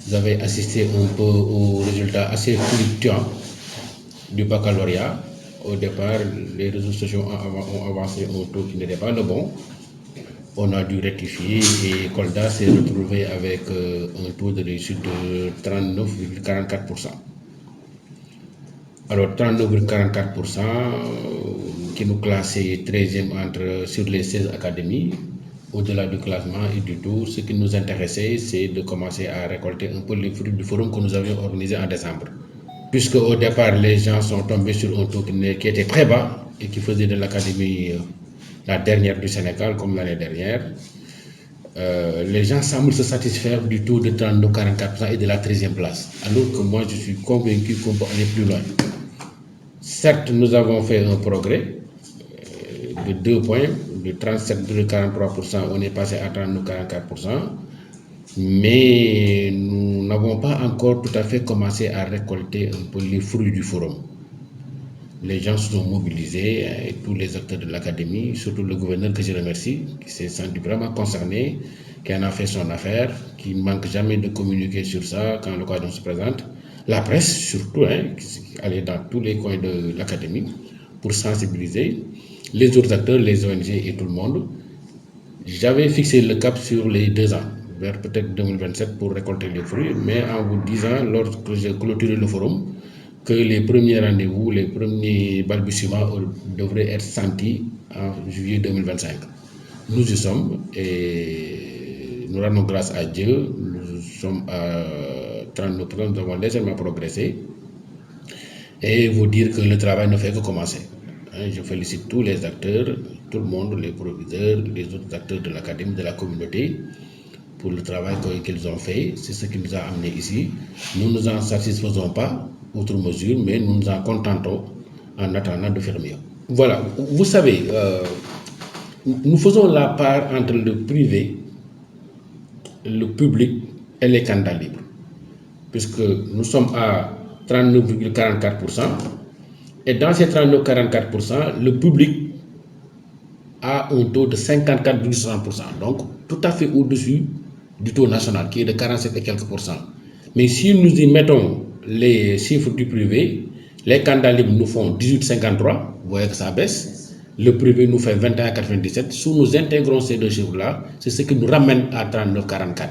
vous avez assisté un peu aux résultats assez fluctuants du baccalauréat. Au départ, les réseaux sociaux ont avancé un taux qui n'était pas le bon. On a dû rectifier et Kolda s'est retrouvé avec un taux de réussite de 39,44%. Alors 39,44% qui nous classait 13e sur les 16 académies. Au-delà du classement et du tout, ce qui nous intéressait, c'est de commencer à récolter un peu les fruits du forum que nous avions organisé en décembre. Puisque au départ, les gens sont tombés sur un taux qui était très bas et qui faisait de l'académie la dernière du Sénégal comme l'année dernière. Les gens semblent se satisfaire du taux de 39,44% et de la 13e place. Alors que moi, je suis convaincu qu'on peut aller plus loin. Certes, nous avons fait un progrès de 2 points, de 37,43%, on est passé à 39,44%, mais nous n'avons pas encore tout à fait commencé à récolter un peu les fruits du forum. Les gens se sont mobilisés, tous les acteurs de l'académie, surtout le gouverneur que je remercie, qui s'est senti vraiment concerné, qui en a fait son affaire, qui ne manque jamais de communiquer sur ça quand l'occasion se présente. La presse surtout, qui allait dans tous les coins de l'académie pour sensibiliser les autres acteurs, les ONG et tout le monde. J'avais fixé le cap sur les 2 ans, vers peut-être 2027 pour récolter les fruits, mais en vous disant, lorsque j'ai clôturé le forum, que les premiers rendez-vous, les premiers balbutiements devraient être sentis en juillet 2025. Nous y sommes et nous rendons grâce à Dieu. Nous sommes à 39%, nous avons légèrement progressé. Et vous dire que le travail ne fait que commencer. Je félicite tous les acteurs, tout le monde, les proviseurs, les autres acteurs de l'académie, de la communauté, pour le travail qu'ils ont fait. C'est ce qui nous a amenés ici. Nous ne nous en satisfaisons pas, outre mesure, mais nous nous en contentons en attendant de faire mieux. Voilà, vous savez, nous faisons la part entre le privé, le public et les candidats libres, puisque nous sommes à 39,44%, et dans ces 39,44%, le public a un taux de 54,60%, donc tout à fait au-dessus du taux national qui est de 47 et quelques pourcents. Mais si nous y mettons les chiffres du privé, les candidats libres nous font 18,53, vous voyez que ça baisse, le privé nous fait 21,97. Si nous intégrons ces deux chiffres-là, c'est ce qui nous ramène à 39,44.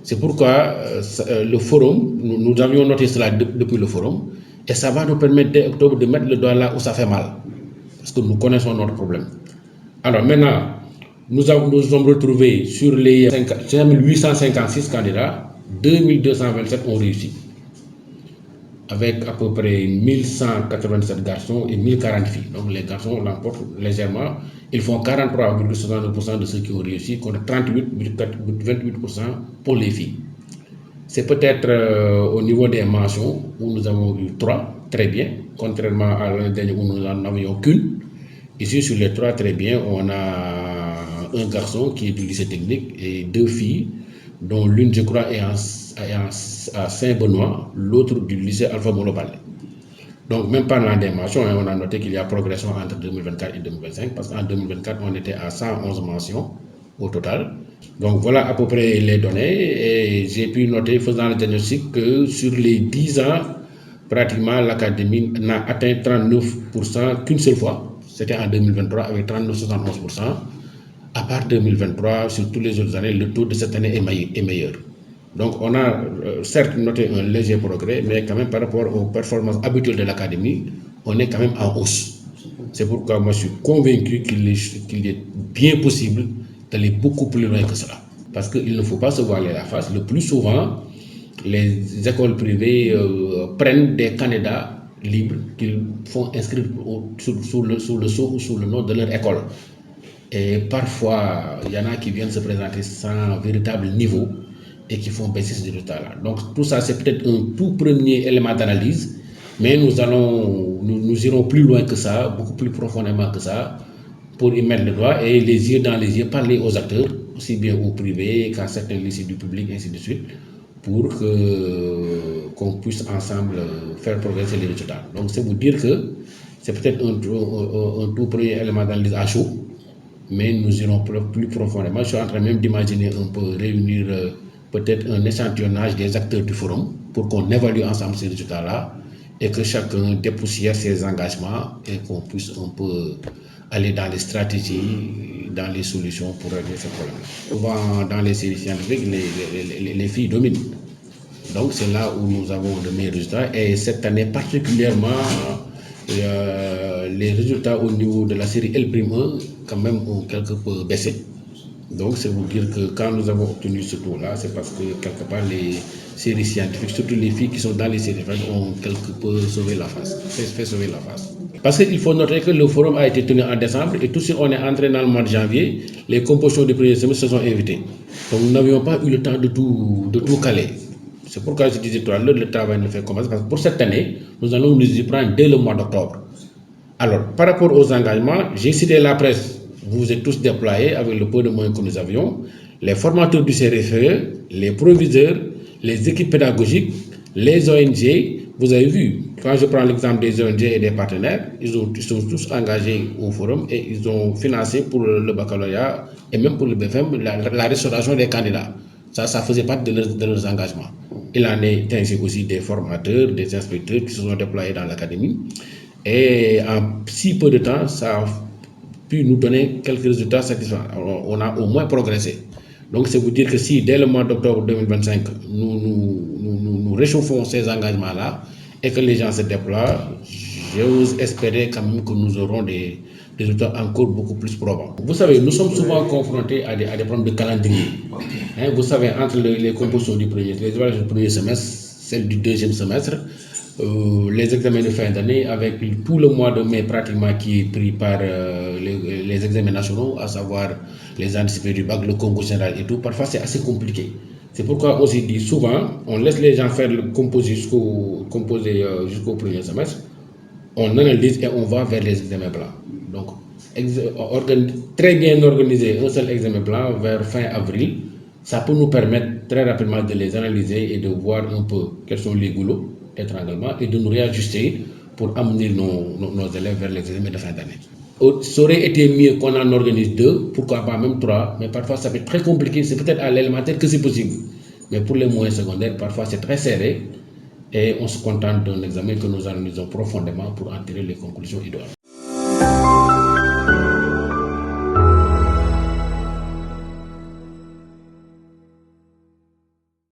C'est pourquoi le forum, nous avions noté cela depuis le forum, et ça va nous permettre dès octobre de mettre le doigt là où ça fait mal, parce que nous connaissons notre problème. Alors maintenant, nous sommes retrouvés sur les 5856 candidats, 2227 ont réussi, avec à peu près 1187 garçons et 1040 filles. Donc les garçons l'emportent légèrement, ils font 43,69% de ceux qui ont réussi, contre 38,28% pour les filles. C'est peut-être au niveau des mentions où nous avons eu 3, très bien, contrairement à l'année dernière où nous n'en avions qu'une. Ici, sur les 3, très bien, on a un garçon qui est du lycée technique et 2 filles, dont l'une, je crois, est à Saint-Benoît, l'autre du lycée Alpha Monopale. Donc, même pendant des mentions, on a noté qu'il y a progression entre 2024 et 2025, parce qu'en 2024, on était à 111 mentions au total. Donc, voilà à peu près les données. Et j'ai pu noter, faisant le diagnostic, que sur les 10 ans, pratiquement l'académie n'a atteint 39% qu'une seule fois. C'était en 2023 avec 39,71%. À part 2023, sur toutes les autres années, le taux de cette année est meilleur. Donc on a certes noté un léger progrès, mais quand même par rapport aux performances habituelles de l'académie, on est quand même en hausse. C'est pourquoi moi je suis convaincu qu'il est bien possible d'aller beaucoup plus loin que cela. Parce qu'il ne faut pas se voiler la face. Le plus souvent, les écoles privées prennent des candidats libres qu'ils font inscrire sous le sceau ou sous le nom de leur école. Et parfois, il y en a qui viennent se présenter sans véritable niveau et qui font baisser ces résultats-là. Donc tout ça, c'est peut-être un tout premier élément d'analyse, mais nous irons plus loin que ça, beaucoup plus profondément que ça, pour y mettre le doigt et les yeux dans les yeux, parler aux acteurs, aussi bien au privé qu'à certains lycées du public, ainsi de suite, pour qu'on puisse ensemble faire progresser les résultats. Donc c'est vous dire que c'est peut-être un tout premier élément d'analyse à chaud, mais nous irons plus profondément. Je suis en train même d'imaginer un peu réunir peut-être un échantillonnage des acteurs du forum pour qu'on évalue ensemble ces résultats-là et que chacun dépoussière ses engagements et qu'on puisse un peu aller dans les stratégies, dans les solutions pour régler ces problèmes. Souvent, dans les séries scientifiques, les filles dominent. Donc, c'est là où nous avons de meilleurs résultats. Et cette année particulièrement, les résultats au niveau de la série L'1, quand même, ont quelque peu baissé. Donc, c'est vous dire que quand nous avons obtenu ce tour-là, c'est parce que quelque part, les séries scientifiques, surtout les filles qui sont dans les séries, ont quelque peu sauvé la face, fait sauver la face. Parce qu'il faut noter que le forum a été tenu en décembre et tout de suite on est entré dans le mois de janvier, les compositions du premier semestre se sont invitées. Donc, nous n'avions pas eu le temps de tout caler. C'est pourquoi je disais tout à l'heure, le travail ne fait commencer. Parce que pour cette année, nous allons nous y prendre dès le mois d'octobre. Alors, par rapport aux engagements, j'ai cité la presse. Vous vous êtes tous déployés avec le peu de moyens que nous avions. Les formateurs du CRFE, les proviseurs, les équipes pédagogiques, les ONG. Vous avez vu, quand je prends l'exemple des ONG et des partenaires, ils sont tous engagés au forum et ils ont financé pour le baccalauréat et même pour le BFM la restauration des candidats. Ça faisait partie de leurs engagements. Il en est ainsi aussi des formateurs, des inspecteurs qui se sont déployés dans l'académie. Et en si peu de temps, ça a pu nous donner quelques résultats satisfaisants. On a au moins progressé. Donc, c'est vous dire que si dès le mois d'octobre 2025, nous réchauffons ces engagements-là et que les gens se déploient, j'ose espérer quand même que nous aurons des résultats encore beaucoup plus probants. Vous savez, nous sommes souvent confrontés à des problèmes de calendrier. Vous savez, entre les compositions du premier semestre, celles du deuxième semestre, les examens de fin d'année, avec tout le mois de mai pratiquement qui est pris par les examens nationaux, à savoir les anticipés du bac, le concours général et tout, parfois c'est assez compliqué. C'est pourquoi on s'est dit souvent, on laisse les gens faire le composé jusqu'au premier semestre, on analyse et on va vers les examens blancs. Donc, très bien organiser un seul examen blanc vers fin avril, ça peut nous permettre très rapidement de les analyser et de voir un peu quels sont les goulots d'étranglement et de nous réajuster pour amener nos élèves vers l'examen de fin d'année. Ça aurait été mieux qu'on en organise 2, pourquoi pas même 3, mais parfois ça peut être très compliqué. C'est peut-être à l'élémentaire que c'est possible. Mais pour les moyens secondaires, parfois c'est très serré et on se contente d'un examen que nous analysons profondément pour en tirer les conclusions idéales.